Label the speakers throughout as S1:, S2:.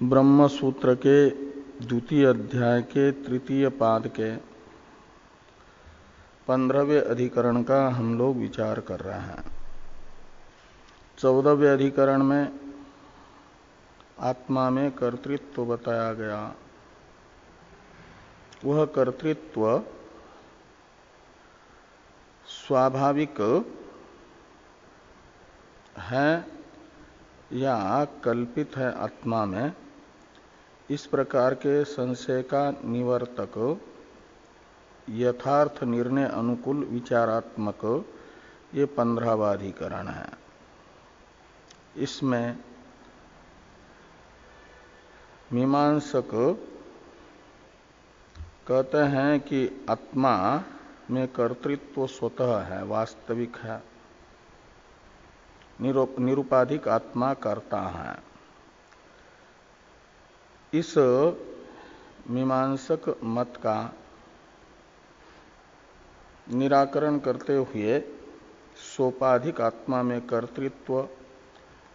S1: ब्रह्म सूत्र के द्वितीय अध्याय के तृतीय पाद के 15वें अधिकरण का हम लोग विचार कर रहे हैं। 14वें अधिकरण में आत्मा में कर्तृत्व बताया गया। वह कर्तृत्व स्वाभाविक है या कल्पित है आत्मा में, इस प्रकार के संशय का निवर्तक यथार्थ निर्णय अनुकूल विचारात्मक ये 15वां अधिकरण है। इसमें मीमांसक कहते हैं कि आत्मा में कर्तृत्व स्वतः है, वास्तविक है, निरुपाधिक आत्मा करता है। इस मीमांसक मत का निराकरण करते हुए सोपाधिक आत्मा में कर्तृत्व,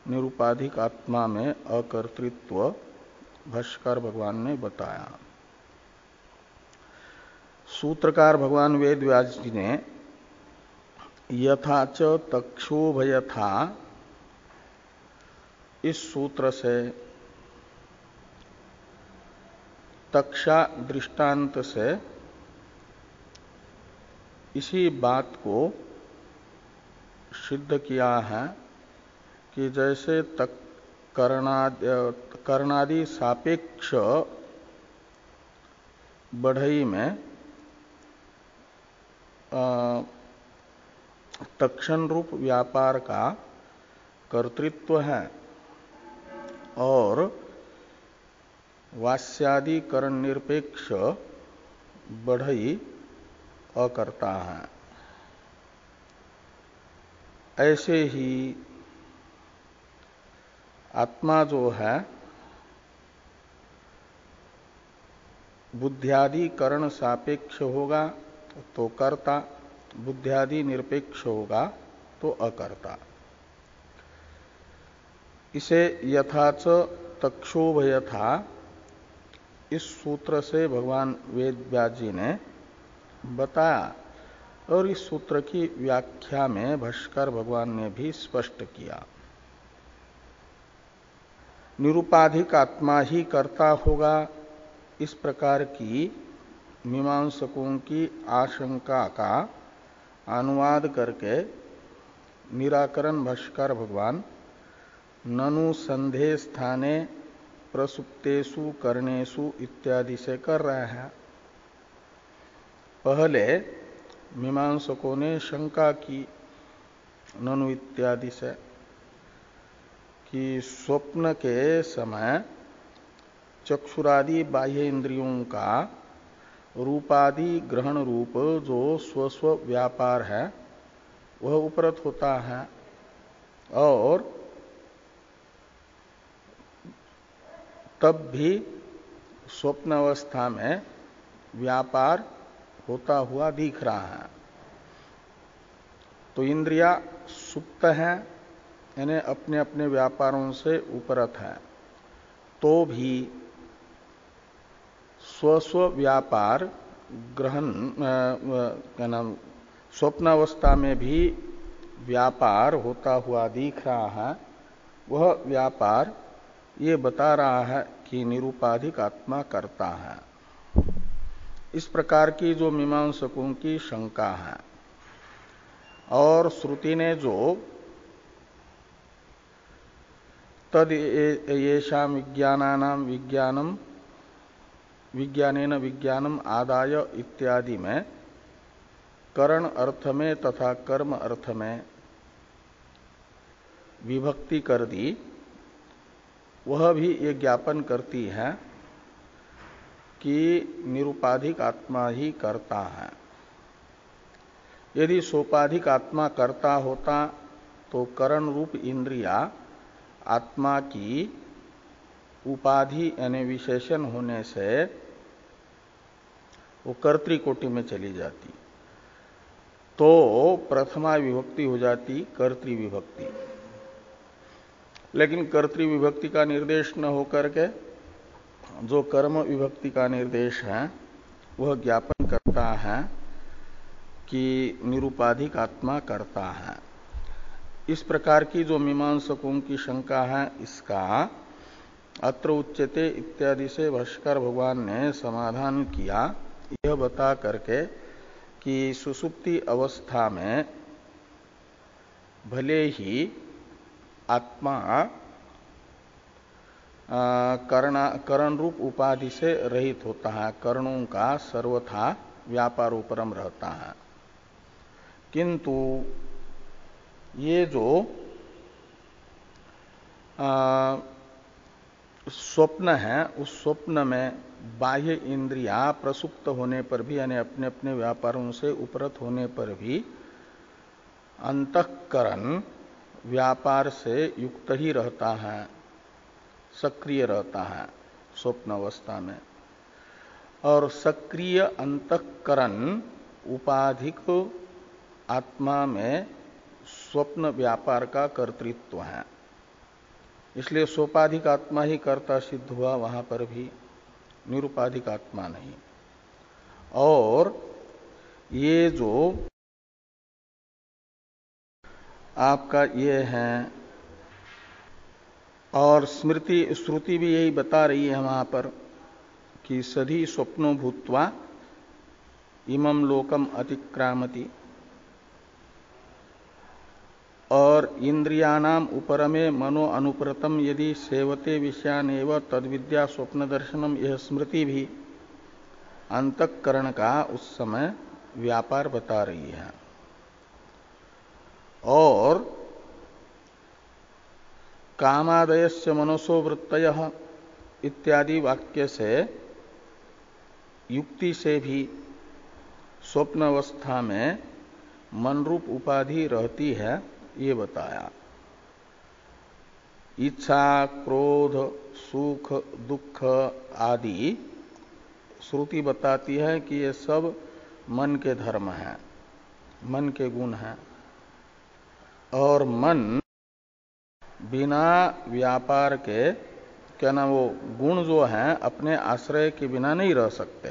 S1: निरुपाधिक आत्मा में अकर्तृत्व भाष्यकार भगवान ने बताया। सूत्रकार भगवान वेद व्यास जी ने यथा च तक्षोभयथा इस सूत्र से तक्षा दृष्टांत से इसी बात को सिद्ध किया है कि जैसे कर्णादि सापेक्ष बढ़ई में तक्षण रूप व्यापार का कर्तृत्व है और वास्यादि करण निरपेक्ष बढ़ई अकर्ता है, ऐसे ही आत्मा जो है बुद्ध्यादि करण सापेक्ष होगा तो कर्ता, बुद्ध्यादि निरपेक्ष होगा तो अकर्ता। इसे यथाच तक्षोभयथा इस सूत्र से भगवान वेद व्यास जी ने बताया और इस सूत्र की व्याख्या में भाष्यकार भगवान ने भी स्पष्ट किया। निरुपाधिक आत्मा ही कर्ता होगा, इस प्रकार की मीमांसकों की आशंका का अनुवाद करके निराकरण भाष्यकार भगवान ननु संधे स्थाने प्रसुप्तेषु कर्णेषु इत्यादि से कर रहे हैं। पहले मीमांसकों ने शंका की ननु इत्यादि से कि स्वप्न के समय चक्षुरादि बाह्य इंद्रियों का रूपादि ग्रहण रूप जो स्वस्व व्यापार है वह उपरत होता है और तब भी स्वप्न अवस्था में व्यापार होता हुआ दिख रहा है। तो इंद्रिया सुप्त हैं, यानी अपने अपने व्यापारों से उपरत है, तो भी स्वस्व व्यापार ग्रहण स्वप्नावस्था में भी व्यापार होता हुआ दिख रहा है। वह व्यापार ये बता रहा है कि निरुपाधिक आत्मा करता है। इस प्रकार की जो मीमांसकों की शंका है और श्रुति ने जो तद येषां विज्ञानानां विज्ञानम विज्ञानेन विज्ञानम आदाय इत्यादि में करण अर्थ में तथा कर्म अर्थ में विभक्ति कर दी, वह भी ये ज्ञापन करती है कि निरुपाधिक आत्मा ही करता है। यदि सोपाधिक आत्मा करता होता तो करण रूप इंद्रिया आत्मा की उपाधि यानी विशेषण होने से वो कर्तृकोटि में चली जाती, तो प्रथमा विभक्ति हो जाती कर्तृ विभक्ति। लेकिन कर्तृ विभक्ति का निर्देश न होकर के जो कर्म विभक्ति का निर्देश है वह ज्ञापन करता है कि निरुपाधिक आत्मा करता है। इस प्रकार की जो मीमांसकों की शंका है इसका अत्र उच्यते इत्यादि से भाष्कर भगवान ने समाधान किया, यह बता करके कि सुसुप्ति अवस्था में भले ही आत्मा करण रूप उपाधि से रहित होता है, करणों का सर्वथा व्यापारोपरम रहता है, किंतु ये जो स्वप्न है उस स्वप्न में बाह्य इंद्रियां प्रसुप्त होने पर भी यानी अपने अपने व्यापारों से उपरत होने पर भी अंतःकरण व्यापार से युक्त ही रहता है, सक्रिय रहता है स्वप्न अवस्था में। और सक्रिय अंतःकरण उपाधिक आत्मा में स्वप्न व्यापार का कर्तृत्व है, इसलिए सोपाधिक आत्मा ही कर्ता सिद्ध हुआ वहां पर भी, निरुपाधिक आत्मा नहीं। और ये जो आपका ये है, और स्मृति श्रुति भी यही बता रही है वहां पर कि सधी स्वप्नो भूत्वा इमं लोकम अतिक्रामति, और इंद्रियाणाम उपरमे मनो अनुप्रतम यदि सेवते विषयानेव तद्विद्या स्वप्न दर्शनम, यह स्मृति भी अंतःकरण का उस समय व्यापार बता रही है। और कामादयस्य मनसो वृत्तयः इत्यादि वाक्य से युक्ति से भी स्वप्न अवस्था में मन रूप उपाधि रहती है, ये बताया। इच्छा, क्रोध, सुख, दुख आदि श्रुति बताती है कि ये सब मन के धर्म हैं, मन के गुण हैं, और मन बिना व्यापार के क्या ना वो गुण जो हैं अपने आश्रय के बिना नहीं रह सकते।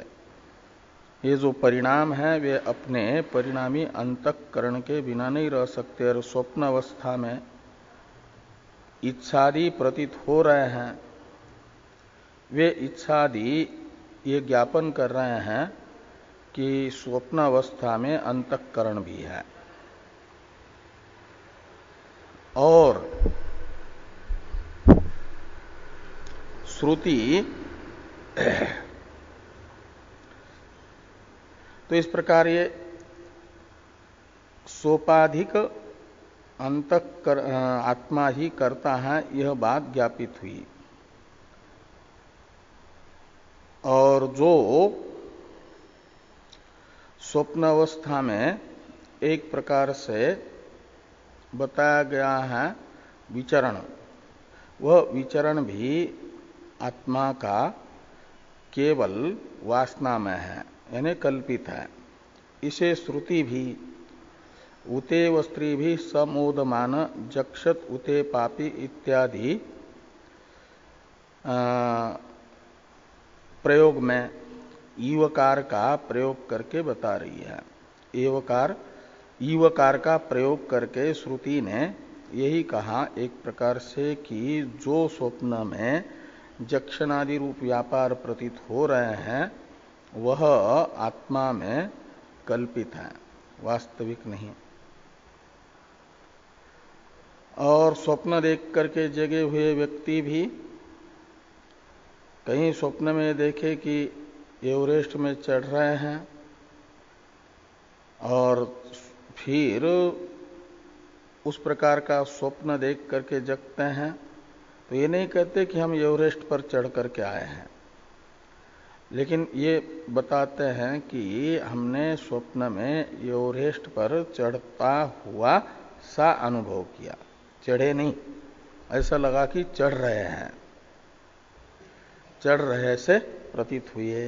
S1: ये जो परिणाम है वे अपने परिणामी अंतःकरण के बिना नहीं रह सकते। और स्वप्न अवस्था में इच्छादि प्रतीत हो रहे हैं, वे इच्छादि ये ज्ञापन कर रहे हैं कि स्वप्न अवस्था में अंतःकरण भी है। और श्रुति तो इस प्रकार ये सोपाधिक आत्मा ही करता है, यह बात ज्ञापित हुई। और जो स्वप्न अवस्था में एक प्रकार से बताया गया है विचरण, वह विचरण भी आत्मा का केवल वासनामय है, यानी कल्पित है। इसे श्रुति भी उते वस्त्री भी समोदमान जक्षत उते पापी इत्यादि प्रयोग में ईवकार का प्रयोग करके बता रही है। ईवकार का प्रयोग करके श्रुति ने यही कहा एक प्रकार से कि जो स्वप्न में जक्षणादि रूप व्यापार प्रतीत हो रहे हैं वह आत्मा में कल्पित है, वास्तविक नहीं। और स्वप्न देख करके जगे हुए व्यक्ति भी कहीं स्वप्न में देखे कि एवरेस्ट में चढ़ रहे हैं और फिर उस प्रकार का स्वप्न देख करके जगते हैं, तो ये नहीं कहते कि हम एवरेस्ट पर चढ़ करके आए हैं, लेकिन ये बताते हैं कि हमने स्वप्न में एवरेस्ट पर चढ़ता हुआ सा अनुभव किया, चढ़े नहीं, ऐसा लगा कि चढ़ रहे हैं, चढ़ रहे से प्रतीत हुए।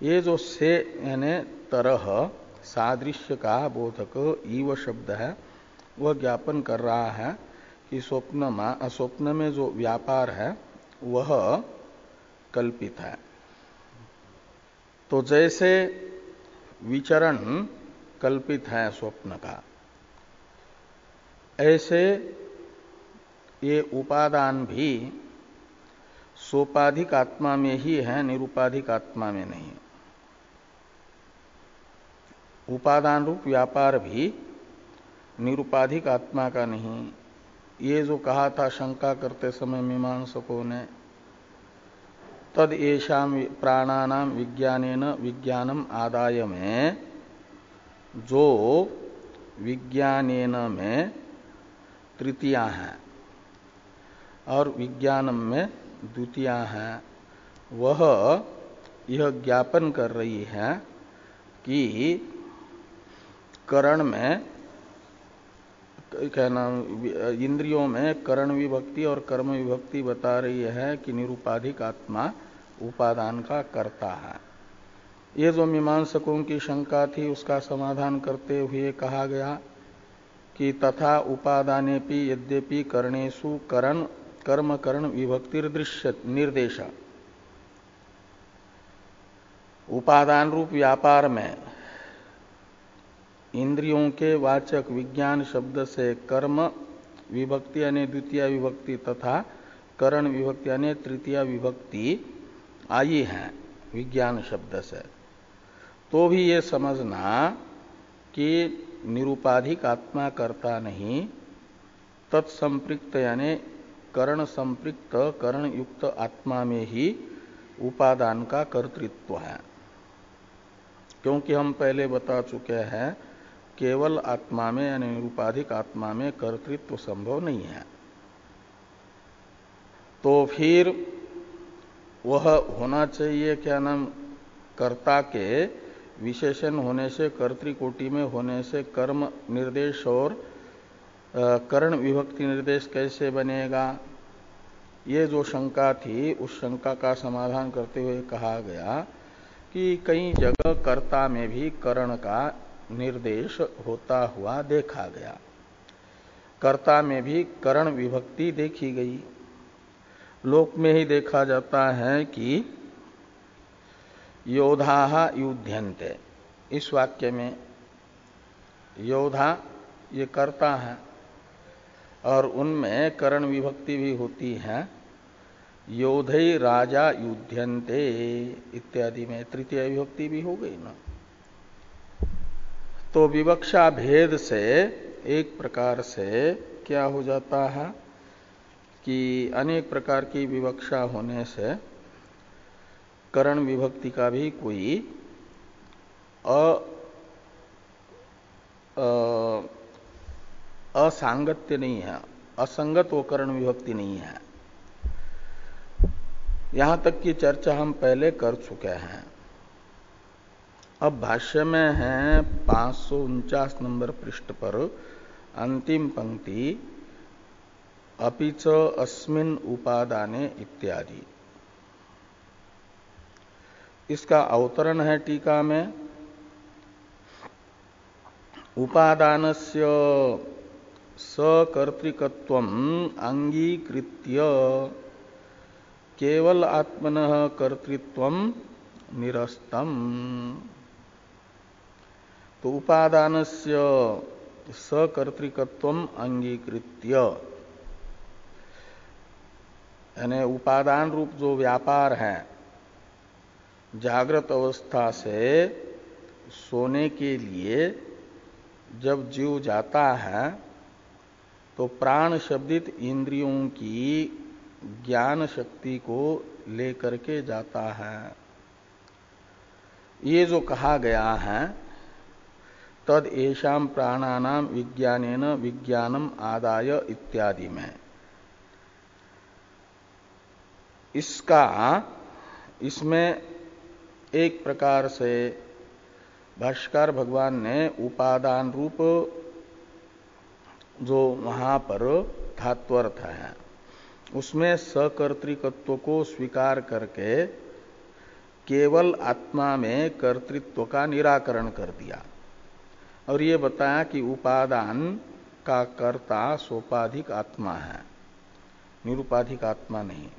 S1: ये जो से यानी तरह सादृश्य का बोधक ईव शब्द है वह ज्ञापन कर रहा है कि स्वप्न में जो व्यापार है वह कल्पित है। तो जैसे विचरण कल्पित है स्वप्न का, ऐसे ये उपादान भी सोपाधिक आत्मा में ही है, निरुपाधिक आत्मा में नहीं। उपादान रूप व्यापार भी निरुपाधिक आत्मा का नहीं। ये जो कहा था शंका करते समय मीमांसकों ने, तद येषाम प्राणानाम विज्ञानेन विज्ञानम आदाय में, जो विज्ञानेन में तृतीया है और विज्ञानम में द्वितीया है, वह यह ज्ञापन कर रही है कि करण में, क्या नाम, इंद्रियों में करण विभक्ति और कर्म विभक्ति बता रही है कि निरुपाधिक आत्मा उपादान का कर्ता है। ये जो मीमांसकों की शंका थी उसका समाधान करते हुए कहा गया कि तथा उपादानेपि यद्यपि कर्णेषु करण कर्म करण विभक्तिर्दृश्य निर्देश, उपादान रूप व्यापार में इंद्रियों के वाचक विज्ञान शब्द से कर्म विभक्ति यानी द्वितीय विभक्ति तथा करण विभक्ति यानी तृतीय विभक्ति आई है विज्ञान शब्द से, तो भी ये समझना कि निरुपाधिक आत्मा कर्ता नहीं, तत्संपृक्त यानी करण संपृक्त करण युक्त आत्मा में ही उपादान का कर्तृत्व है। क्योंकि हम पहले बता चुके हैं केवल आत्मा में यानी निरुपाधिक आत्मा में कर्तृत्व संभव नहीं है। तो फिर वह होना चाहिए, क्या नाम, कर्ता के विशेषण होने से, कर्तृकोटि में होने से कर्म निर्देश और करण विभक्ति निर्देश कैसे बनेगा? ये जो शंका थी उस शंका का समाधान करते हुए कहा गया कि कई जगह कर्ता में भी करण का निर्देश होता हुआ देखा गया, कर्ता में भी करण विभक्ति देखी गई। लोक में ही देखा जाता है कि योधा युध्यन्ते, इस वाक्य में योधा ये कर्ता है और उनमें करण विभक्ति भी होती है, योधै राजा युध्यन्ते इत्यादि में तृतीय विभक्ति भी हो गई ना। तो विवक्षा भेद से एक प्रकार से क्या हो जाता है कि अनेक प्रकार की विवक्षा होने से करण विभक्ति का भी कोई असांगत्य नहीं है, असंगत वो करण विभक्ति नहीं है। यहां तक की चर्चा हम पहले कर चुके हैं। अब भाष्य में है 549 नंबर पृष्ठ पर अंतिम पंक्ति, अपिच अस्मिन् उपादाने इत्यादि। इसका अवतरण है टीका में, उपादानस्य सकर्तृकत्वम अंगीकृत्य केवल आत्मनः कर्तृत्वम निरस्तम। तो उपादानस्य सकर्तृकत्वम अंगीकृत्य, यानी उपादान रूप जो व्यापार है, जागृत अवस्था से सोने के लिए जब जीव जाता है तो प्राण शब्दित इंद्रियों की ज्ञान शक्ति को लेकर के जाता है। ये जो कहा गया है तद येषाम प्राणानाम विज्ञानेन विज्ञानम आदाय इत्यादि में, इसमें एक प्रकार से भाष्यकार भगवान ने उपादान रूप जो वहां पर धात्वर्थ है उसमें सकर्तृकत्व को स्वीकार करके केवल आत्मा में कर्तृत्व का निराकरण कर दिया और ये बताया कि उपादान का कर्ता सोपाधिक आत्मा है, निरुपाधिक आत्मा नहीं।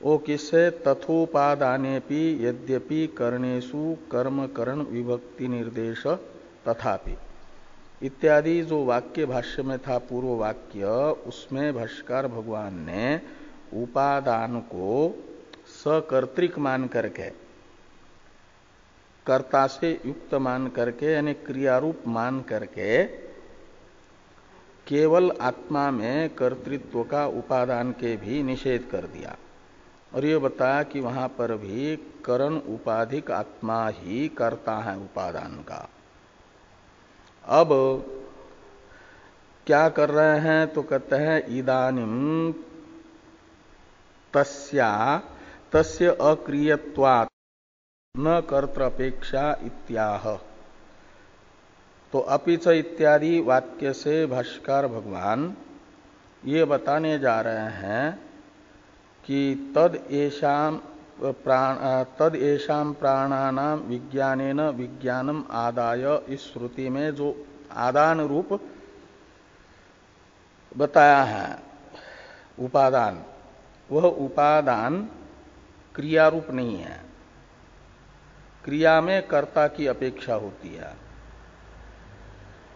S1: वो किससे? तथोपादानेपि यद्यपि कर्णेषु कर्म करण विभक्ति निर्देश तथापि इत्यादि जो वाक्य भाष्य में था पूर्व वाक्य, उसमें भाष्यकार भगवान ने उपादान को सकर्तृक मान करके, कर्ता से युक्त मान करके, यानी क्रियारूप मान करके केवल आत्मा में कर्तृत्व का उपादान के भी निषेध कर दिया। और ये बताया कि वहां पर भी करण उपाधिक आत्मा ही करता है उपादान का। अब क्या कर रहे हैं? तो कहते हैं इदानीम तस्य अक्रियत्वात् न कर्तृपेक्षा इत्याह। तो अपिच इत्यादि वाक्य से भाष्यकार भगवान ये बताने जा रहे हैं कि तद एषाम प्राणानाम विज्ञानेन विज्ञानम आदाय, इस श्रुति में जो आदान रूप बताया है उपादान, वह उपादान क्रियारूप नहीं है। क्रिया में कर्ता की अपेक्षा होती है।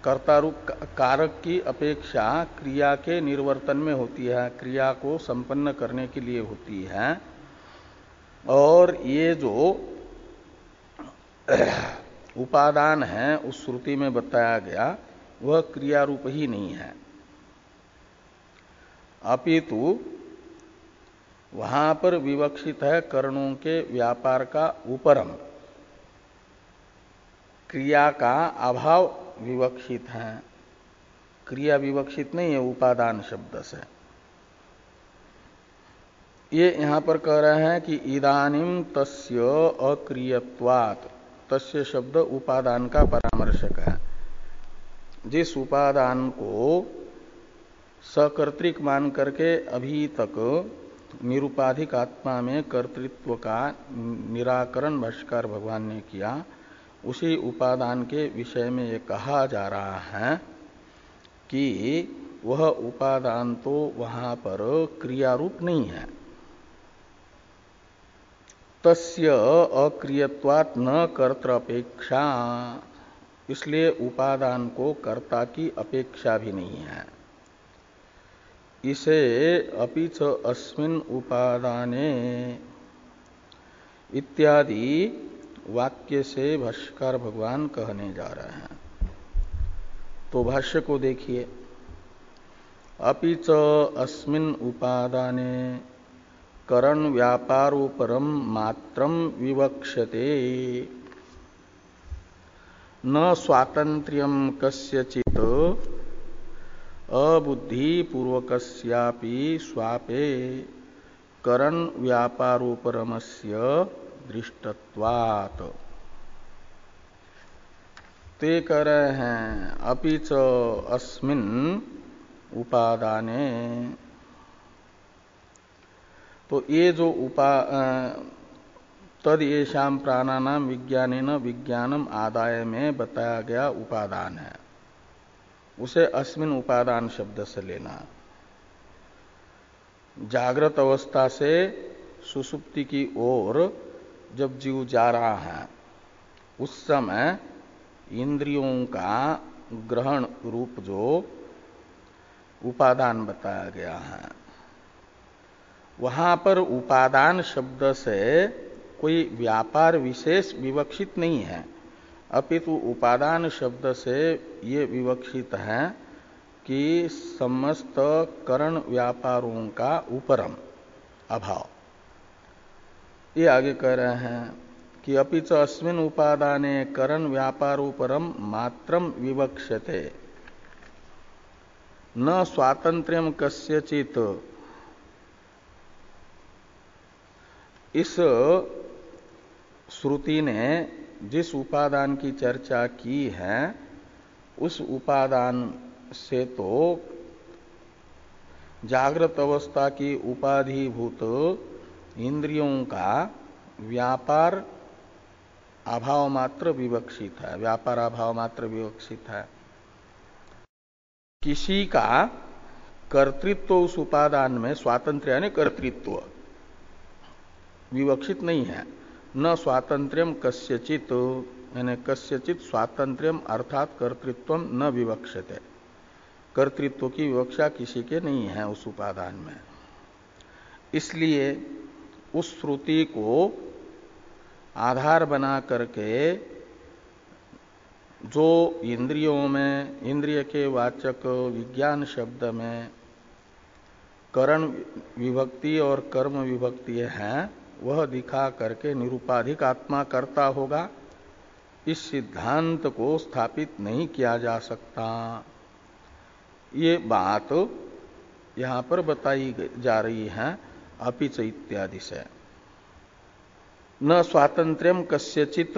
S1: कर्ता रूप कारक की अपेक्षा क्रिया के निर्वर्तन में होती है, क्रिया को संपन्न करने के लिए होती है। और ये जो उपादान है उस श्रुति में बताया गया वह क्रिया रूप ही नहीं है, अपितु वहां पर विवक्षित है कर्णों के व्यापार का उपरम, क्रिया का अभाव विवक्षित है, क्रिया विवक्षित नहीं है उपादान शब्द से। ये यहां पर कह रहे हैं कि इदानीम तस्य अक्रियत्वात्, तस्य शब्द उपादान का परामर्शक है। जिस उपादान को सकर्तृक मान करके अभी तक निरुपाधिक आत्मा में कर्तृत्व का निराकरण भाष्यकार भगवान ने किया, उसी उपादान के विषय में ये कहा जा रहा है कि वह उपादान तो वहां पर क्रियारूप नहीं है। तस्य अक्रियत्वात् न कर्तृपेक्षा, इसलिए उपादान को कर्ता की अपेक्षा भी नहीं है। इसे अपिच अस्मिन् उपादाने इत्यादि वाक्य से भाष्यकार भगवान कहने जा रहे हैं। तो भाष्य को देखिए, अपिच अस्मिन् उपादाने करण व्यापारोपरम मात्रम विवक्ष्यते, न स्वातंत्र्यम कस्यचित् अबुद्धि पूर्वकस्यापि स्वापे करण व्यापारोपरमस्य दृष्टत्वात्। ते कह रहे हैं अपिच अस्मिन् उपादाने, तो ये जो तद येषाम प्राणानाम विज्ञानेन विज्ञानम आदाय में बताया गया उपादान है, उसे अस्मिन् उपादान शब्द से लेना। जागृत अवस्था से सुषुप्ति की ओर जब जीव जा रहा है, उस समय इंद्रियों का ग्रहण रूप जो उपादान बताया गया है, वहां पर उपादान शब्द से कोई व्यापार विशेष विवक्षित नहीं है, अपितु उपादान शब्द से ये विवक्षित है कि समस्त करण व्यापारों का उपरम अभाव। ये आगे कह रहे हैं कि अपिच अस्मिन् उपादाने करण व्यापारोपरम मात्रम विवक्ष्यते, न स्वातंत्र्यम कस्यचित्। इस श्रुति ने जिस उपादान की चर्चा की है, उस उपादान से तो जागृत अवस्था की उपाधिभूत इंद्रियों का व्यापार अभाव मात्र विवक्षित है, व्यापार अभाव मात्र विवक्षित है। किसी का कर्तृत्व उस उपादान में, स्वातंत्र्य यानी कर्तृत्व, विवक्षित नहीं है। न स्वातंत्र्यम कस्यचित, यानी कस्यचित स्वातंत्र्यम अर्थात कर्तृत्व न विवक्षते, कर्तृत्व की विवक्षा किसी के नहीं है उस उपादान में। इसलिए उस श्रुति को आधार बना करके जो इंद्रियों में, इंद्रिय के वाचक विज्ञान शब्द में करण विभक्ति और कर्म विभक्ति है, वह दिखा करके निरुपाधिक आत्मा कर्ता होगा, इस सिद्धांत को स्थापित नहीं किया जा सकता। ये बात यहां पर बताई जा रही है अपिच इत्यादि से। न स्वातंत्र्यम कस्यचित,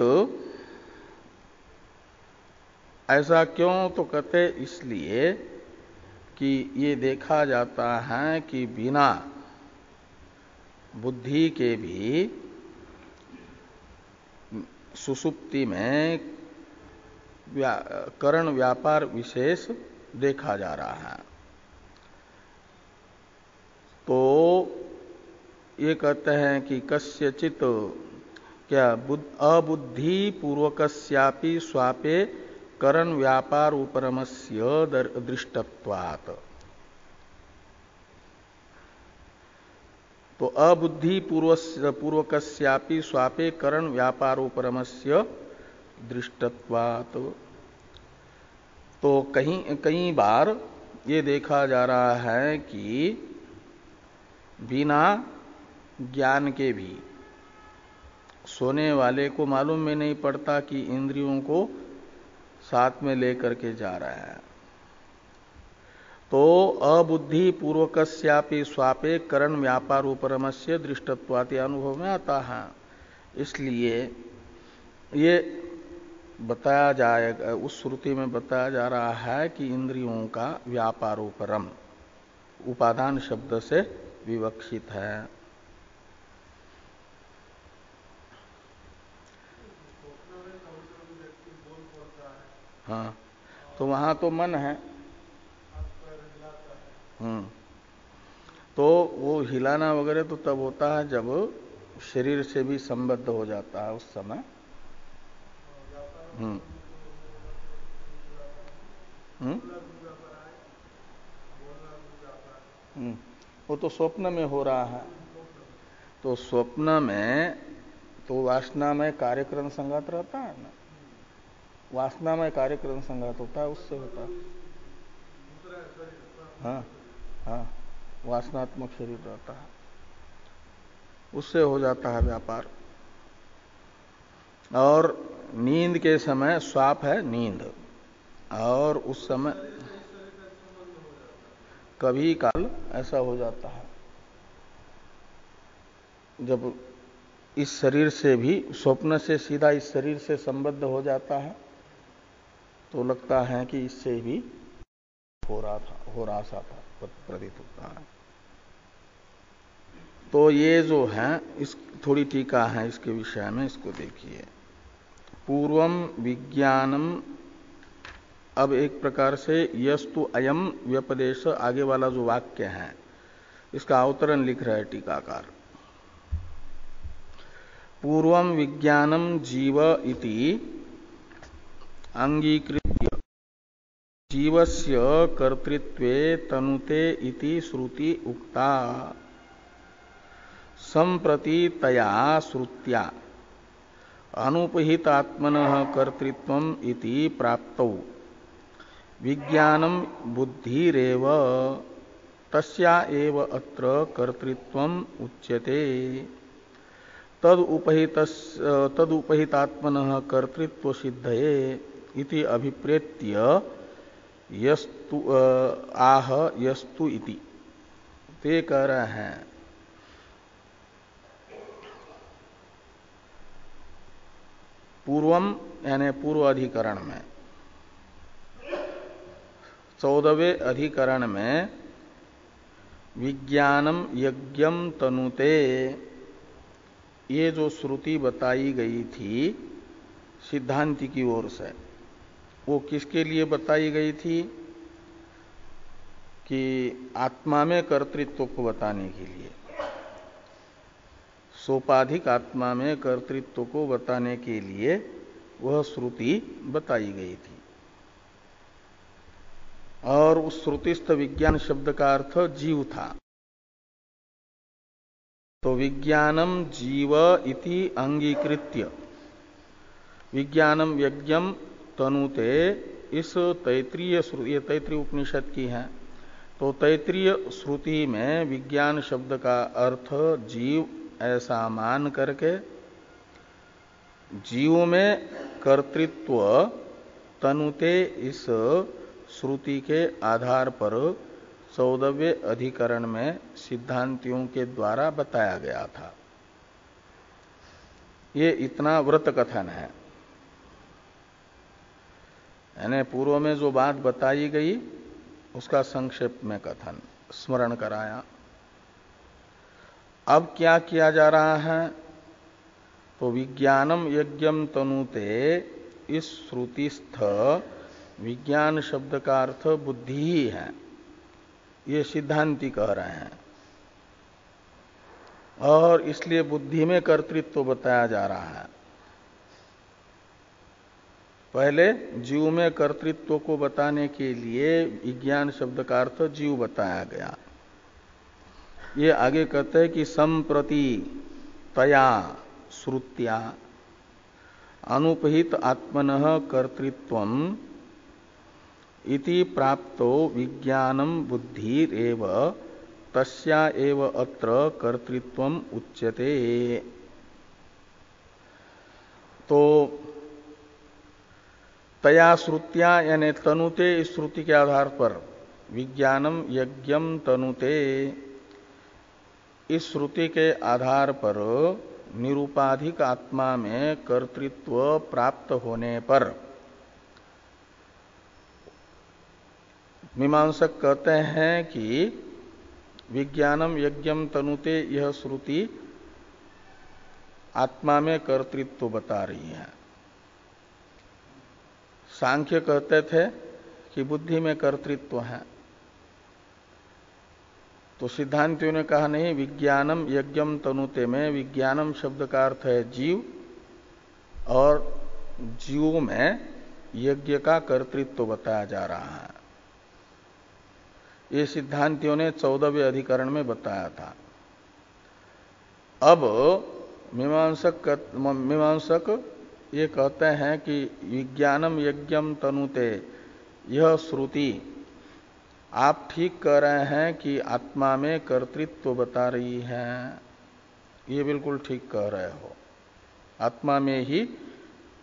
S1: ऐसा क्यों? तो कहते इसलिए कि ये देखा जाता है कि बिना बुद्धि के भी सुषुप्ति में करण व्यापार विशेष देखा जा रहा है। तो ये कहते हैं कि कस्यचित क्या अबुद्धि पूर्वकस्यापि स्वापे करण व्यापार उपरमस्य दृष्टत्वात्। तो अबुद्धि पूर्वकस्यापि स्वापे करण व्यापारोपरमस्य दृष्टत्वात्। तो कई बार ये देखा जा रहा है कि बिना ज्ञान के भी सोने वाले को मालूम में नहीं पड़ता कि इंद्रियों को साथ में लेकर के जा रहा है। तो अबुद्धि पूर्वकस्यापि स्वापे करण व्यापार उपरमस्य दृष्टत्वाति अनुभव में आता है। इसलिए ये बताया जाएगा, उस श्रुति में बताया जा रहा है कि इंद्रियों का व्यापारोपरम उपादान शब्द से विवक्षित है। हाँ, तो वहां तो मन है। तो वो हिलाना वगैरह तो तब होता है जब शरीर से भी संबद्ध हो जाता है, उस समय। वो तो स्वप्न में हो रहा है। तो स्वप्न में तो वासना में कार्यक्रम संगत रहता है ना, वासना में कार्यक्रम संगत होता है, उससे होता है। हाँ हाँ, वासनात्मक शरीर रहता है, उससे हो जाता है व्यापार। और नींद के समय स्वाप है नींद, और उस समय कभी काल ऐसा हो जाता है जब इस शरीर से भी, स्वप्न से सीधा इस शरीर से संबद्ध हो जाता है, तो लगता है कि इससे भी हो रहा सा था, प्रतीत होता है। तो ये जो है, इस थोड़ी टीका है इसके विषय में, इसको देखिए। पूर्वम विज्ञानम, अब एक प्रकार से यस्तु अयम व्यपदेश, आगे वाला जो वाक्य है इसका अवतरण लिख रहा है टीकाकार। पूर्वम विज्ञानम जीव इति अंगीकृत्य जीवस्य कर्तृत्वे तनुते इति श्रुति उक्ता संप्रति तया श्रुत्या अनुपहितात्मनः कर्तृत्वम इति प्राप्तौ विज्ञानम बुद्धिरेव तस्या एव अत्र कर्तृत्वम उच्यते तदुपहितात्मनः कर्तृत्व सिद्धये इति अभिप्रेत्य यस्तु आह यस्तु इति। ते कह रहे हैं पूर्वम यानी पूर्व अधिकरण में, 14वें अधिकरण में विज्ञानम यज्ञम तनुते, ये जो श्रुति बताई गई थी सिद्धांति की ओर से, वो किसके लिए बताई गई थी? कि आत्मा में कर्तृत्व को बताने के लिए। सोपाधिक आत्मा में कर्तृत्व को बताने के लिए वह श्रुति बताई गई थी। और उस श्रुतिस्थ विज्ञान शब्द का अर्थ जीव था। तो विज्ञानम जीव इति अंगीकृत्य विज्ञानम यज्ञम तनुते, इस तैत्रीय ये तैत्रीय उपनिषद की है। तो तैत्रीय श्रुति में विज्ञान शब्द का अर्थ जीव ऐसा मान करके जीव में कर्तृत्व तनुते इस श्रुति के आधार पर 14वें अधिकरण में सिद्धांतियों के द्वारा बताया गया था। ये इतना व्रत कथन है, यानी पूर्व में जो बात बताई गई उसका संक्षेप में कथन स्मरण कराया। अब क्या किया जा रहा है? तो विज्ञानम यज्ञम तनुते, इस श्रुतिस्थ विज्ञान शब्द का अर्थ बुद्धि ही है, ये सिद्धांती कह रहे हैं। और इसलिए बुद्धि में कर्तृत्व बताया जा रहा है। पहले जीव में कर्तृत्व को बताने के लिए विज्ञान शब्द का अर्थ जीव बताया गया। ये आगे कहते हैं कि संप्रति तया श्रुत्या अनुपहित आत्मनः कर्तृत्वम इति प्राप्तो विज्ञानम बुद्धिरेव तस्या एव अत्र कर्तृत्वम उच्यते। तो तया श्रुत्या यानी तनुते, इस श्रुति के आधार पर विज्ञानम यज्ञम तनुते, इस श्रुति के आधार पर निरूपाधिक आत्मा में कर्तृत्व प्राप्त होने पर मीमांसक कहते हैं कि विज्ञानम यज्ञम तनुते, यह श्रुति आत्मा में कर्तृत्व बता रही है। सांख्य कहते थे कि बुद्धि में कर्तृत्व है। तो सिद्धांतियों ने कहा नहीं, विज्ञानम यज्ञम तनुते में विज्ञानम शब्द का अर्थ है जीव, और जीव में यज्ञ का कर्तृत्व बताया जा रहा है। ये सिद्धांतियों ने 14वें अधिकरण में बताया था। अब मीमांसक ये कहते हैं कि विज्ञानम यज्ञम तनुते, यह श्रुति आप ठीक कह रहे हैं कि आत्मा में कर्तृत्व बता रही है, ये बिल्कुल ठीक कह रहे हो। आत्मा में ही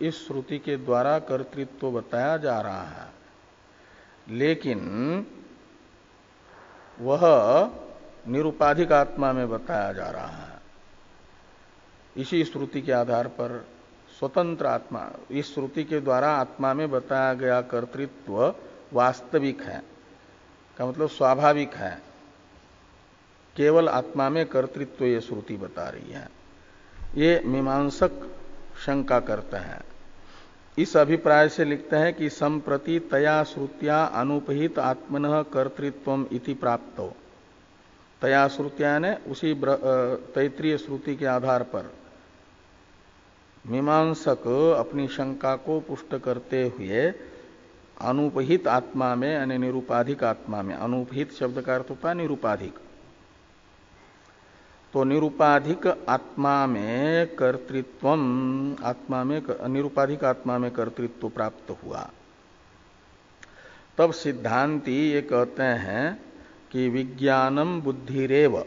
S1: इस श्रुति के द्वारा कर्तृत्व बताया जा रहा है, लेकिन वह निरुपाधिक आत्मा में बताया जा रहा है। इसी श्रुति के आधार पर स्वतंत्र आत्मा, इस श्रुति के द्वारा आत्मा में बताया गया कर्तृत्व वास्तविक है, का मतलब स्वाभाविक है। केवल आत्मा में कर्तृत्व ये श्रुति बता रही है। ये मीमांसक शंका करते हैं। इस अभिप्राय से लिखते हैं कि संप्रति तया श्रुत्या अनुपहित आत्मनः कर्तृत्वम इति प्राप्तो। तया श्रुत्या ने उसी तैत्रीय श्रुति के आधार पर मीमांसक अपनी शंका को पुष्ट करते हुए अनुपहित आत्मा में यानी निरूपाधिक आत्मा में, अनुपहित शब्द का अर्थ होता है निरूपाधिक, तो निरूपाधिक आत्मा में कर्तृत्वम, आत्मा में निरूपाधिक आत्मा में कर्तृत्व प्राप्त हुआ। तब सिद्धांती ये कहते हैं कि विज्ञानम बुद्धिरेव,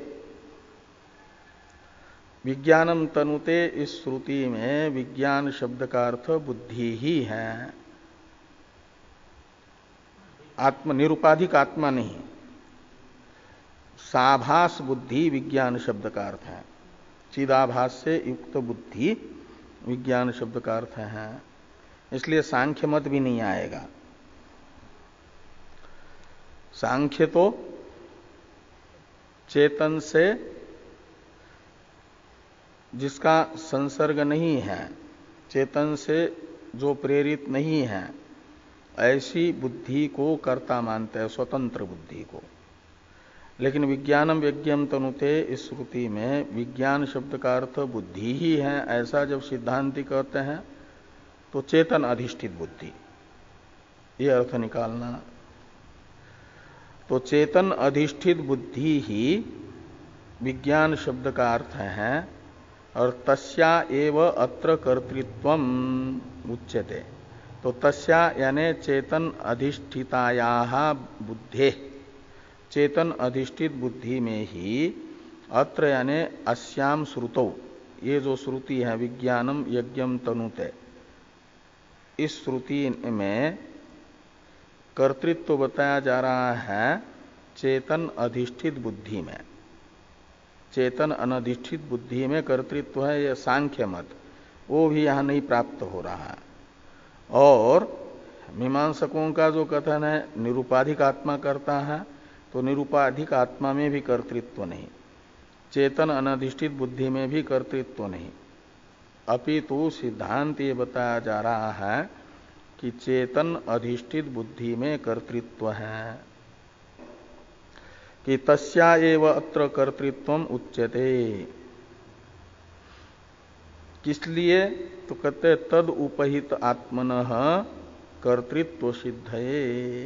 S1: विज्ञानम तनुते, इस श्रुति में विज्ञान शब्द का अर्थ बुद्धि ही है, आत्म निरूपाधिक आत्मा नहीं। साभास बुद्धि विज्ञान शब्द का अर्थ है, चिदाभास से युक्त बुद्धि विज्ञान शब्द का अर्थ है। इसलिए सांख्य मत भी नहीं आएगा। सांख्य तो चेतन से जिसका संसर्ग नहीं है, चेतन से जो प्रेरित नहीं है, ऐसी बुद्धि को कर्ता मानते हैं, स्वतंत्र बुद्धि को। लेकिन विज्ञानम यज्ञम तनुते इस श्रुति में विज्ञान शब्द का अर्थ बुद्धि ही है, ऐसा जब सिद्धांति कहते हैं तो चेतन अधिष्ठित बुद्धि, ये अर्थ निकालना। तो चेतन अधिष्ठित बुद्धि ही विज्ञान शब्द का अर्थ है, और तस्या एव अत्र कर्तृत्वम उच्यते। तो तस्या यानी चेतन अधिष्ठितायाः बुद्धे, चेतन अधिष्ठित बुद्धि में ही अत्र यानी अस्याम श्रुतौ, ये जो श्रुति है विज्ञानम यज्ञम तनुते, इस श्रुति में कर्तृत्व बताया जा रहा है चेतन अधिष्ठित बुद्धि में। चेतन अनधिष्ठित बुद्धि में कर्तृत्व है, यह सांख्य मत, वो भी यहां नहीं प्राप्त हो रहा है। और मीमांसकों का जो कथन है निरुपाधिक आत्मा करता है, तो निरुपाधिक आत्मा में भी कर्तृत्व नहीं, चेतन अनधिष्ठित बुद्धि में भी कर्तृत्व नहीं, अपितु सिद्धांत ये बताया जा रहा है कि चेतन अधिष्ठित बुद्धि में कर्तृत्व है, कि तस्या एव अत्र कर्तृत्वम उच्यते। किस लिए? तो कहते तद उपहित आत्मनः कर्तृत्व सिद्धये।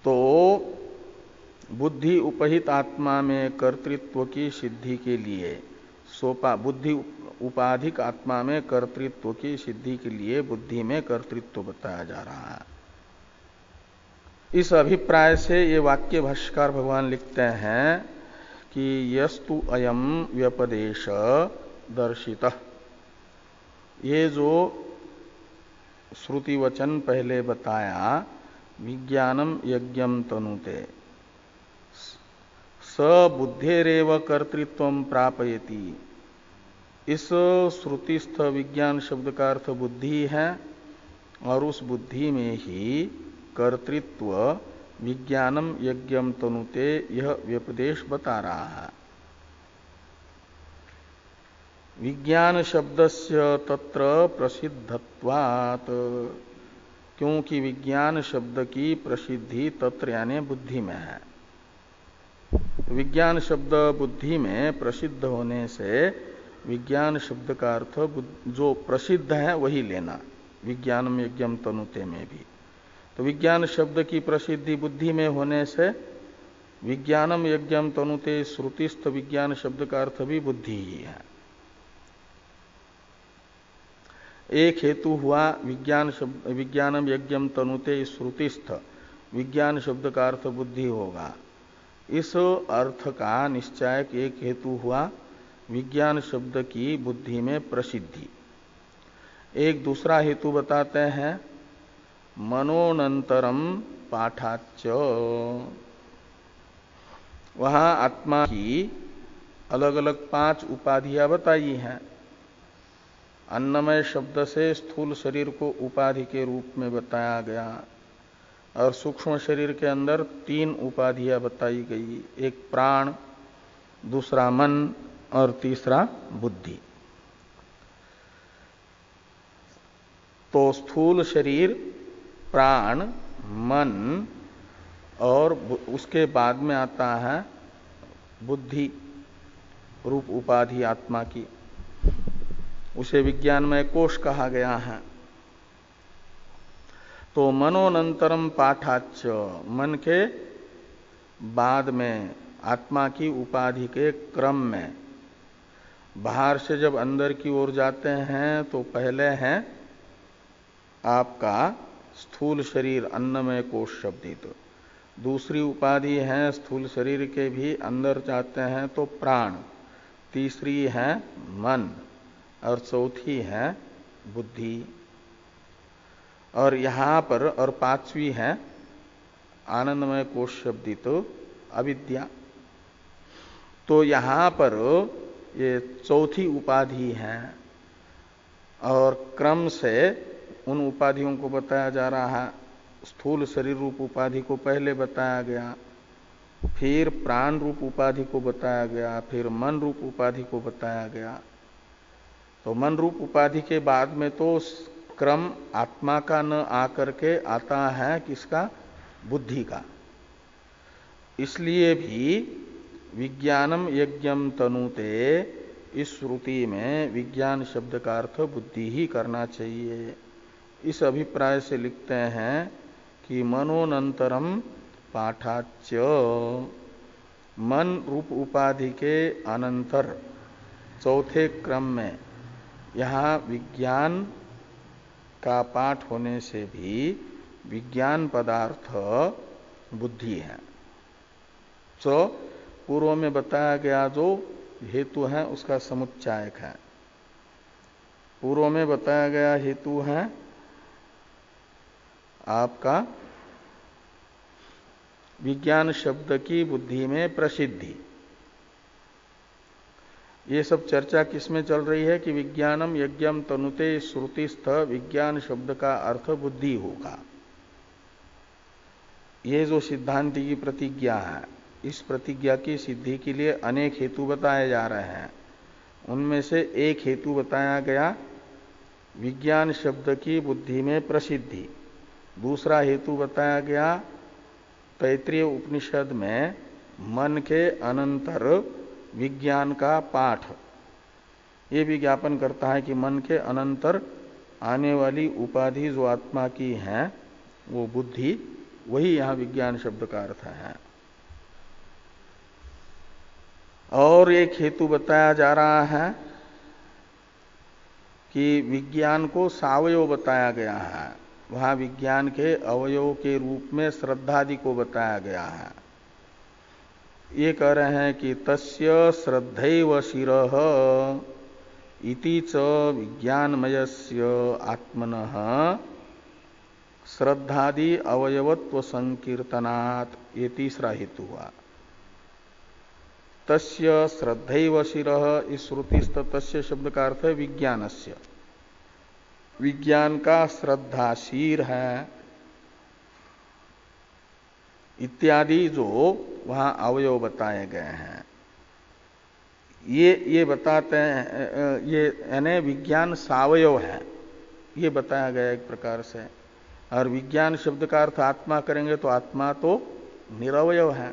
S1: तो बुद्धि उपहित आत्मा में कर्तृत्व की सिद्धि के लिए बुद्धि उपाधिक आत्मा में कर्तृत्व की सिद्धि के लिए बुद्धि में कर्तृत्व बताया जा रहा है। इस अभिप्राय से ये वाक्य भाष्यकार भगवान लिखते हैं कि यस्तु अयम व्यपदेश दर्शितः, ये जो श्रुति वचन पहले बताया विज्ञानम यज्ञम तनुते स बुद्धेरेव कर्तृत्वम प्रापयति, इस श्रुतिस्थ विज्ञान शब्द का अर्थ बुद्धि है, और उस बुद्धि में ही कर्तृत्व विज्ञानम यज्ञम तनुते यह व्यपदेश बता रहा है। विज्ञान शब्दस्य तत्र प्रसिद्धत्वात्, क्योंकि विज्ञान शब्द की प्रसिद्धि तत्र यानी बुद्धि में है। विज्ञान शब्द बुद्धि में प्रसिद्ध होने से विज्ञान शब्द का अर्थ जो प्रसिद्ध है वही लेना, विज्ञानम यज्ञम तनुते में भी। तो विज्ञान शब्द की प्रसिद्धि बुद्धि में होने से विज्ञानम यज्ञम तनुते श्रुतिस्थ विज्ञान शब्द का अर्थ भी बुद्धि ही है। एक हेतु हुआ विज्ञानम यज्ञम तनुते श्रुतिस्थ विज्ञान शब्द का अर्थ बुद्धि होगा, इस अर्थ का निश्चयक एक हेतु हुआ विज्ञान शब्द की बुद्धि में प्रसिद्धि। एक दूसरा हेतु बताते हैं मनोनंतरम पाठाच्च, वहां आत्मा की अलग अलग 5 उपाधियां बताई हैं। अन्नमय शब्द से स्थूल शरीर को उपाधि के रूप में बताया गया, और सूक्ष्म शरीर के अंदर 3 उपाधियां बताई गई, एक प्राण, दूसरा मन और तीसरा बुद्धि। तो स्थूल शरीर, प्राण, मन और उसके बाद में आता है बुद्धि रूप उपाधि आत्मा की, उसे विज्ञानमय कोश कहा गया है। तो मनोनंतरम पाठाच्च, मन के बाद में आत्मा की उपाधि के क्रम में बाहर से जब अंदर की ओर जाते हैं तो पहले है आपका स्थूल शरीर अन्नमय कोश शब्दित, दूसरी उपाधि है स्थूल शरीर के भी अंदर जाते हैं तो प्राण, तीसरी है मन और चौथी है बुद्धि, और यहां पर और 5वीं है आनंदमय कोश शब्दित अविद्या। तो यहां पर ये चौथी उपाधि है, और क्रम से उन उपाधियों को बताया जा रहा है। स्थूल शरीर रूप उपाधि को पहले बताया गया, फिर प्राण रूप उपाधि को बताया गया, फिर मन रूप उपाधि को बताया गया। तो मन रूप उपाधि के बाद में तो क्रम आत्मा का न आकर के आता है किसका? बुद्धि का। इसलिए भी विज्ञानम यज्ञम तनुते इस श्रुति में विज्ञान शब्द का अर्थ बुद्धि ही करना चाहिए। इस अभिप्राय से लिखते हैं कि मनोनंतरम पाठाच्य, मन रूप उपाधि के अनंतर चौथे क्रम में यहाँ विज्ञान का पाठ होने से भी विज्ञान पदार्थ बुद्धि है। तो पूर्व में बताया गया जो हेतु है उसका समुच्चायक है। पूर्व में बताया गया हेतु है आपका विज्ञान शब्द की बुद्धि में प्रसिद्धि। ये सब चर्चा किसमें चल रही है कि विज्ञानम यज्ञम तनुते श्रुतिस्थ विज्ञान शब्द का अर्थ बुद्धि होगा। ये जो सिद्धांति की प्रतिज्ञा है, इस प्रतिज्ञा की सिद्धि के लिए अनेक हेतु बताए जा रहे हैं। उनमें से एक हेतु बताया गया विज्ञान शब्द की बुद्धि में प्रसिद्धि। दूसरा हेतु बताया गया तैत्रीय उपनिषद में मन के अनंतर विज्ञान का पाठ। ये भी ज्ञापन करता है कि मन के अनंतर आने वाली उपाधि जो आत्मा की है वो बुद्धि, वही यहां विज्ञान शब्द का अर्थ है। और एक हेतु बताया जा रहा है कि विज्ञान को सावयव बताया गया है। वहां विज्ञान के अवयव के रूप में श्रद्धादि को बताया गया है। ये कह रहे हैं कि तस्य श्रद्धैव शिरः इति च विज्ञानमयस्य आत्मनः श्रद्धादि अवयवत्व संकीर्तनात्, ये तीसरा हेतु हुआ। तस्य श्रद्धैव शिरः, इस श्रुतिस्थ तस्य शब्द का अर्थ है विज्ञानस्य। विज्ञान का श्रद्धा शीर है इत्यादि जो वहां अवयव बताए गए हैं, ये बताते हैं। ये यानी विज्ञान सावयव है, ये बताया गया एक प्रकार से। और विज्ञान शब्द का अर्थ आत्मा करेंगे तो आत्मा तो निरवयव है,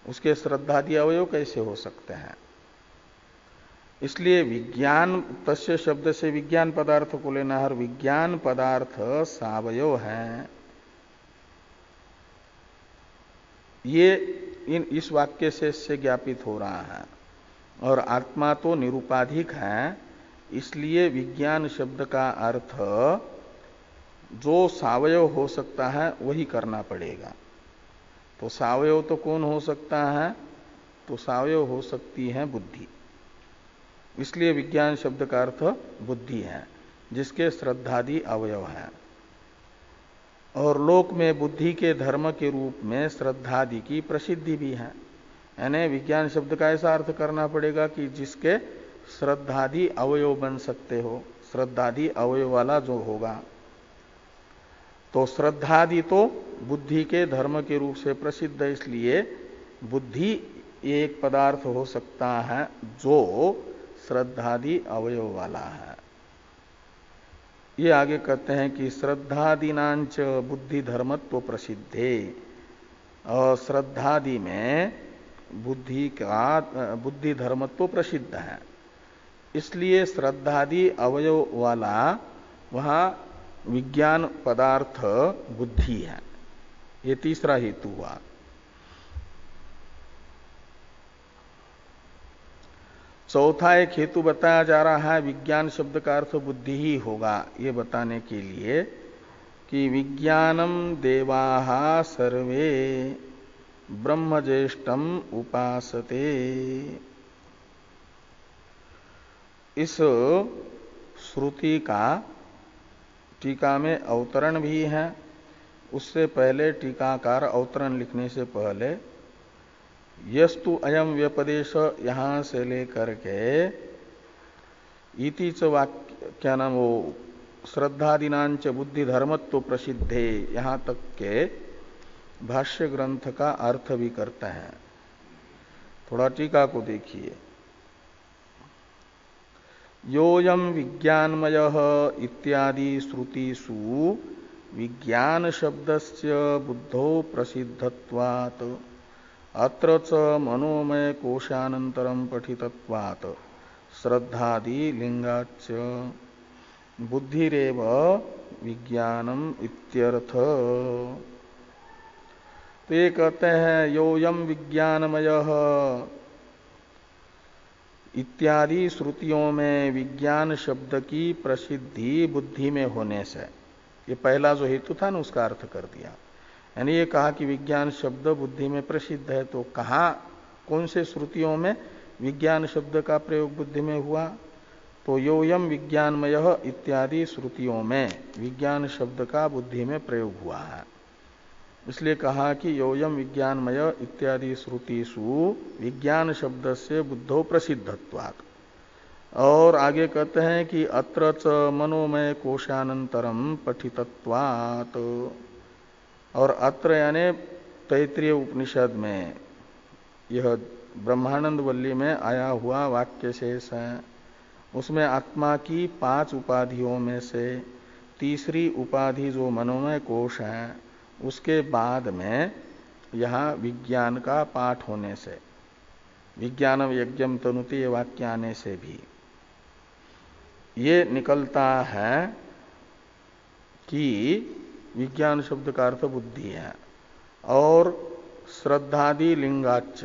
S1: उसके श्रद्धादि अवयव कैसे हो सकते हैं। इसलिए विज्ञान तस्य शब्द से विज्ञान पदार्थ को लेना है। और विज्ञान पदार्थ सावयव है, ये इस वाक्य से इससे ज्ञापित हो रहा है। और आत्मा तो निरुपाधिक है, इसलिए विज्ञान शब्द का अर्थ जो सावयव हो सकता है वही करना पड़ेगा। तो सावयव तो कौन हो सकता है? तो सावयव हो सकती है बुद्धि। इसलिए विज्ञान शब्द का अर्थ बुद्धि है, जिसके श्रद्धादि अवयव हैं। और लोक में बुद्धि के धर्म के रूप में श्रद्धादि की प्रसिद्धि भी है। यानी विज्ञान शब्द का ऐसा अर्थ करना पड़ेगा कि जिसके श्रद्धादि अवयव बन सकते हो, श्रद्धादि अवयव वाला जो होगा। तो श्रद्धादि तो बुद्धि के धर्म के रूप से प्रसिद्ध है, इसलिए बुद्धि एक पदार्थ हो सकता है जो श्रद्धादि अवयव वाला है। ये आगे कहते हैं कि श्रद्धादीनांच बुद्धि धर्मत्व प्रसिद्धे, और श्रद्धादि में बुद्धि धर्मत्व प्रसिद्ध है, इसलिए श्रद्धादि अवयव वाला वहां विज्ञान पदार्थ बुद्धि है। ये तीसरा हेतु हुआ। चौथा एक हेतु बताया जा रहा है विज्ञान शब्द का अर्थ बुद्धि ही होगा, ये बताने के लिए कि विज्ञानम देवाः सर्वे ब्रह्मज्येष्ठम उपासते। इस श्रुति का टीका में अवतरण भी है। उससे पहले टीकाकार अवतरण लिखने से पहले यस्तु अयम व्यपदेश यहां से लेकर के इति च वाक्य, क्या नाम वो, श्रद्धादीनांच बुद्धि धर्मत्व प्रसिद्धे, यहां तक के भाष्य ग्रंथ का अर्थ भी करते हैं। थोड़ा टीका को देखिए। योयम विज्ञानमयः इत्यादि श्रुतिषु विज्ञान शब्दस्य बुद्धौ प्रसिद्धत्वात्, अत्र च मनोमय कोशानंतरम पठितत्वात् श्रद्धादि लिंगाच्च बुद्धिरेव विज्ञानम इत्यर्थ। तो ये कहते हैं योयम विज्ञानमयः इत्यादि श्रुतियों में विज्ञान शब्द की प्रसिद्धि बुद्धि में होने से, ये पहला जो हेतु था ना उसका अर्थ कर दिया। यानी ये कहा कि विज्ञान शब्द बुद्धि में प्रसिद्ध है, तो कहा कौन से श्रुतियों में विज्ञान शब्द का प्रयोग बुद्धि में हुआ? तो योयम विज्ञानमय इत्यादि श्रुतियों में विज्ञान शब्द का बुद्धि में प्रयोग हुआ है। इसलिए कहा कि योयम विज्ञानमय इत्यादि श्रुतिषु विज्ञान शब्द से बुद्धो प्रसिद्धत्वात्। और आगे कहते हैं कि अत्र च मनोमय कोशानंतरम पठितत्वात्। और अत्र यानी तैत्रीय उपनिषद में यह ब्रह्मानंद वल्ली में आया हुआ वाक्य शेष है। उसमें आत्मा की 5 उपाधियों में से तीसरी उपाधि जो मनोमय कोश है, उसके बाद में यहाँ विज्ञान का पाठ होने से, विज्ञानम यज्ञम तनुते ये वाक्य आने से भी ये निकलता है कि विज्ञान शब्द का अर्थ बुद्धि है। और श्रद्धादि लिंगाच्च,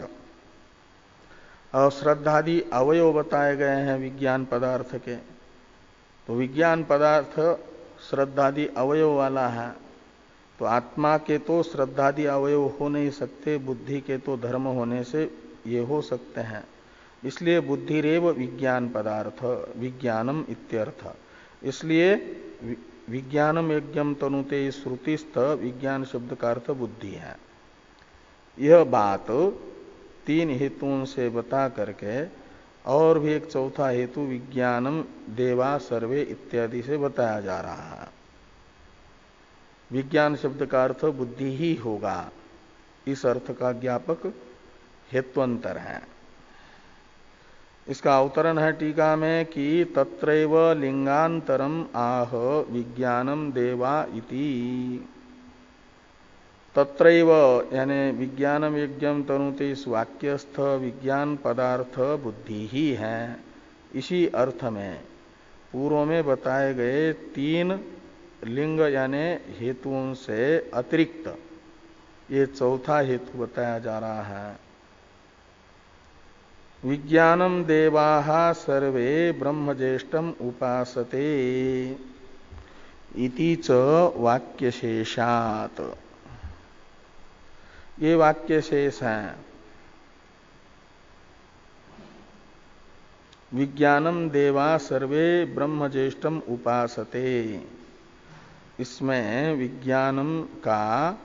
S1: और श्रद्धादि अवयव बताए गए हैं विज्ञान पदार्थ के। तो विज्ञान पदार्थ श्रद्धादि अवयव वाला है, तो आत्मा के तो श्रद्धादि अवयव हो नहीं सकते, बुद्धि के तो धर्म होने से ये हो सकते हैं। इसलिए बुद्धिरेव विज्ञान पदार्थ विज्ञानम इत्यर्थ। इसलिए विज्ञानम यज्ञम तनुते श्रुतिस्थ विज्ञान शब्द का अर्थ बुद्धि है। यह बात 3 हेतुओं से बता करके और भी एक चौथा हेतु विज्ञानम देवा सर्वे इत्यादि से बताया जा रहा है। विज्ञान शब्द का अर्थ बुद्धि ही होगा, इस अर्थ का ज्ञापक हेत्वंतर है। इसका अवतरण है टीका में कि तत्रैव लिंगांतरम आह विज्ञानम देवा इति। तत्रैव यानी विज्ञानम यज्ञम तनुते इस वाक्यस्थ विज्ञान पदार्थ बुद्धि ही है। इसी अर्थ में पूर्व में बताए गए 3 लिंग यानी हेतुओं से अतिरिक्त ये चौथा हेतु बताया जा रहा है। विज्ञानम देवाः सर्वे ब्रह्मज्येष्ठम उपासते इति च वाक्यशेषात्। ये वाक्य शेष हैं। विज्ञानम देवा सर्वे ब्रह्मज्येष्ठम उपासते, इसमें विज्ञानम का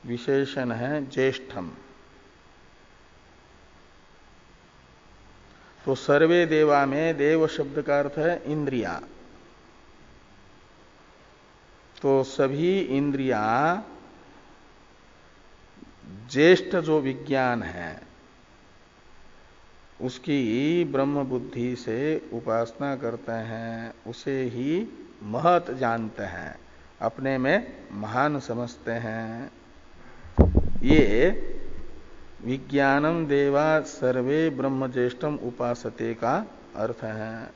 S1: विशेषण है ज्येष्ठम। तो सर्वे देवा में देव शब्द का अर्थ है इंद्रिया। तो सभी इंद्रिया ज्येष्ठ जो विज्ञान है उसकी ब्रह्म बुद्धि से उपासना करते हैं, उसे ही महत जानते हैं, अपने में महान समझते हैं। ये विज्ञानम देवा सर्वे ब्रह्मज्येष्ठम उपासते का अर्थ है।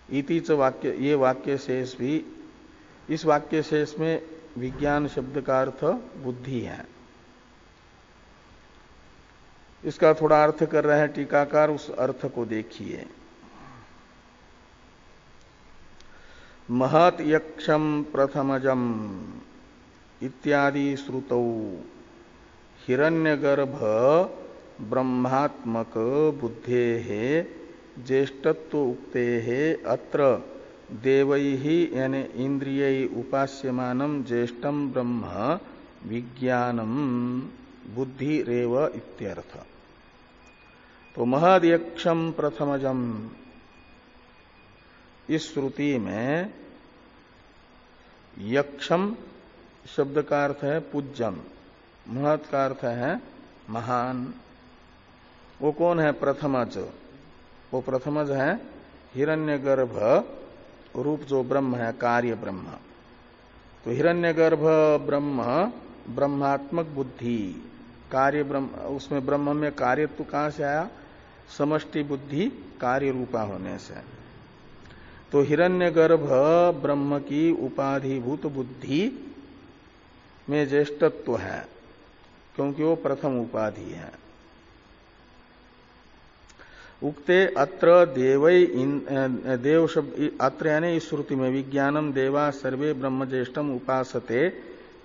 S1: इति च वाक्य, ये वाक्य शेष भी, इस वाक्य शेष में विज्ञान शब्द का अर्थ बुद्धि है। इसका थोड़ा अर्थ कर रहे हैं टीकाकार, उस अर्थ को देखिए। महत यक्षम प्रथमजम इत्यादि श्रुतौ हिरण्यगर्भ ब्रह्मात्मक बुद्धेः ज्येष्ठत्व उक्तेः अत्र देवैः यानी इंद्रियै उपास्यमानं ज्येष्ठं ब्रह्म विज्ञानम बुद्धिरेव इत्यर्थ। तो महदयक्षम प्रथमजम, इस श्रुति में यक्षम शब्द का अर्थ है पूज्यम, महत का अर्थ है महान। वो कौन है? प्रथमज। वो प्रथमज है हिरण्यगर्भ रूप जो ब्रह्म है, कार्य ब्रह्म। तो हिरण्यगर्भ ब्रह्म ब्रह्मात्मक बुद्धि कार्य ब्रह्म, उसमें ब्रह्म में कार्यत्व कहां से आया? समष्टि बुद्धि कार्य रूपा होने से। तो हिरण्यगर्भ ब्रह्म की उपाधिभूत बुद्धि में ज्येष्ठत्व है, क्योंकि वो प्रथम उपाधि है। उक्ते अत्र देव शब्द, अत्र यानी इस श्रुति में विज्ञानम देवा सर्वे ब्रह्म ज्येष्ठम उपासते,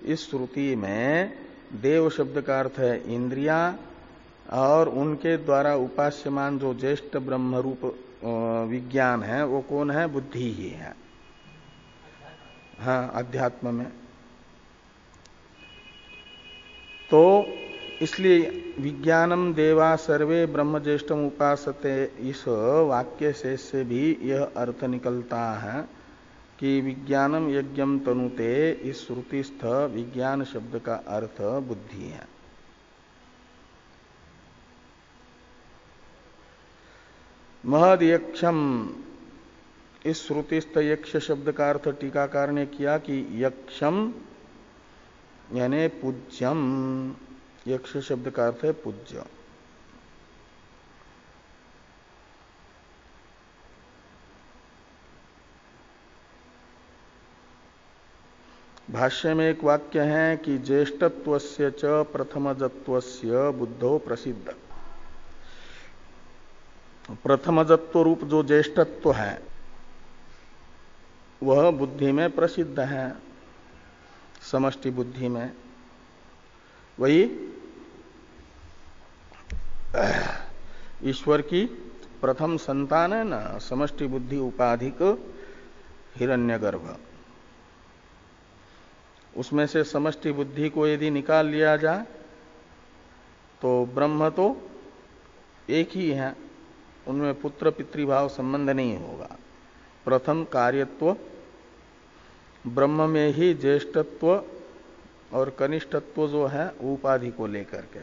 S1: इस श्रुति में देव शब्द का अर्थ है इंद्रिया, और उनके द्वारा उपास्यमान जो ज्येष्ठ ब्रह्म रूप विज्ञान है वो कौन है? बुद्धि ही है। हाँ, अध्यात्म में। तो इसलिए विज्ञानम देवा सर्वे ब्रह्म ज्येष्ठम उपासते, इस वाक्य से भी यह अर्थ निकलता है कि विज्ञानम यज्ञम तनुते, इस श्रुतिस्थ विज्ञान शब्द का अर्थ बुद्धि है। महद यक्षम, इस श्रुतिस्थ यक्ष शब्द का अर्थ टीकाकार ने किया कि यक्षम यानी पूज्यम, यक्ष शब्द का अर्थ है पूज्य। भाष्य में एक वाक्य है कि ज्येष्ठत्वस्य च प्रथमजत्वस्य बुद्धो प्रसिद्ध। प्रथमजत्व रूप जो ज्येष्ठत्व है वह बुद्धि में प्रसिद्ध है, समष्टि बुद्धि में। वही ईश्वर की प्रथम संतान है ना, समष्टि बुद्धि उपाधिक हिरण्यगर्भ। उसमें से समष्टि बुद्धि को यदि निकाल लिया जाए तो ब्रह्म तो एक ही है, उनमें पुत्र पितृभाव संबंध नहीं होगा। प्रथम कार्यत्व ब्रह्म में ही ज्येष्ठत्व और कनिष्ठत्व जो है उपाधि को लेकर के,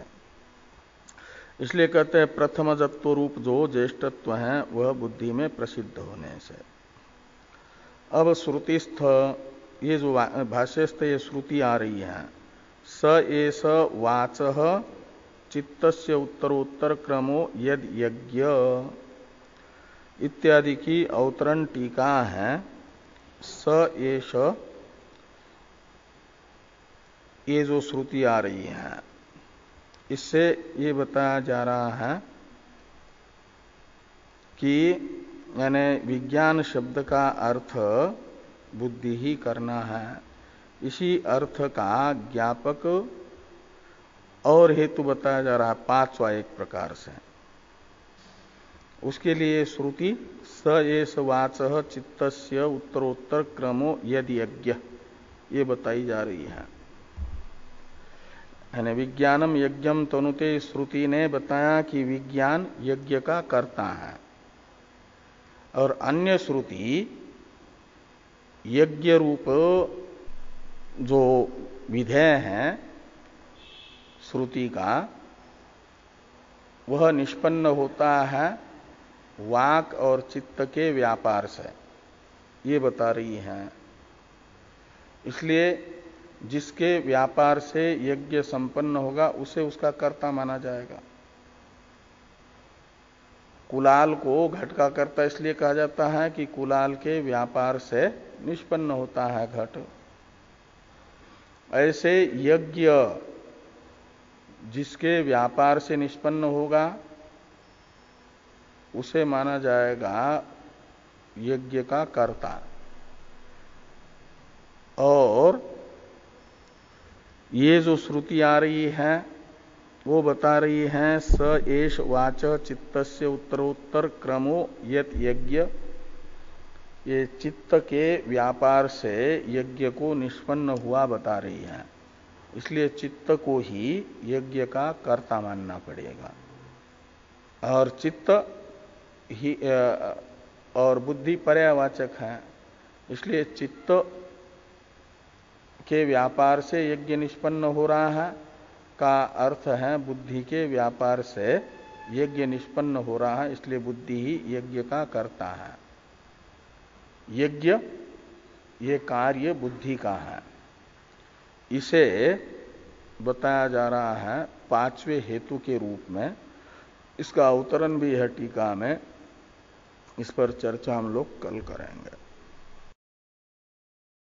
S1: इसलिए कहते हैं प्रथमजत्व रूप जो ज्येष्ठत्व है वह बुद्धि में प्रसिद्ध होने से। अब श्रुतिस्थ, ये जो भाष्यस्थ ये श्रुति आ रही है, स एष वाचः चित्तस्य उत्तरोत्तर क्रमो यद यज्ञ इत्यादि की अवतरण टीका है। स एष, ये जो श्रुति आ रही है इससे ये बताया जा रहा है कि यानी विज्ञान शब्द का अर्थ बुद्धि ही करना है। इसी अर्थ का ज्ञापक और हेतु बताया जा रहा है पांचवा एक प्रकार से। उसके लिए श्रुति स एष वाचः चित्तस्य उत्तरोत्तर क्रमो यद यज्ञ, ये बताई जा रही है। यानी विज्ञानम यज्ञम तनुते, श्रुति ने बताया कि विज्ञान यज्ञ का कर्ता है, और अन्य श्रुति यज्ञ रूप जो विधेय है श्रुति का वह निष्पन्न होता है वाक और चित्त के व्यापार से, ये बता रही है। इसलिए जिसके व्यापार से यज्ञ संपन्न होगा उसे उसका कर्ता माना जाएगा। कुलाल को घट का कर्ता इसलिए कहा जाता है कि कुलाल के व्यापार से निष्पन्न होता है घट। ऐसे यज्ञ जिसके व्यापार से निष्पन्न होगा उसे माना जाएगा यज्ञ का कर्ता। और ये जो श्रुति आ रही है वो बता रही है स एष वाच चित्तस्य उत्तरोत्तर क्रमो यत यज्ञ, ये चित्त के व्यापार से यज्ञ को निष्पन्न हुआ बता रही है। इसलिए चित्त को ही यज्ञ का कर्ता मानना पड़ेगा। और चित्त ही और बुद्धि पर्यावाचक है, इसलिए चित्त के व्यापार से यज्ञ निष्पन्न हो रहा है का अर्थ है बुद्धि के व्यापार से यज्ञ निष्पन्न हो रहा है, इसलिए बुद्धि ही यज्ञ का कर्ता है। यज्ञ ये कार्य बुद्धि का है, इसे बताया जा रहा है पांचवें हेतु के रूप में। इसका अवतरण भी है टीका में, इस पर चर्चा हम लोग कल करेंगे।